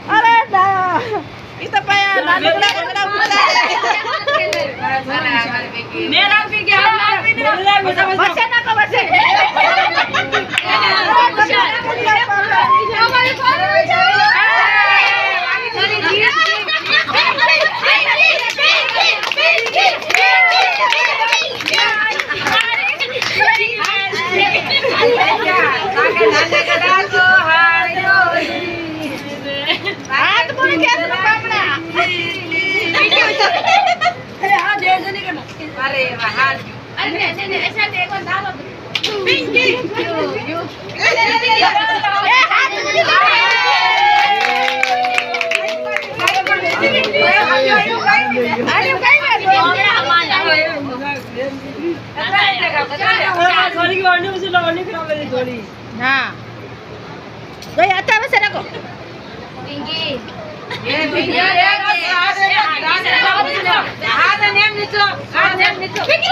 અરે ના ઈ તો પાયા નાનકડા બગડા મેરા પી ગયા બસે ના કો બસે हाथ पूरी कैसे पापड़ा अरे हां दे दे नहीं करना अरे हाथ अरे नहीं ऐसा देखो डालो पिंकी यू ए हाथ हाँ गई आता बस रखो पिंकी ये पिंकी हाथ नेम नीचो पिंकी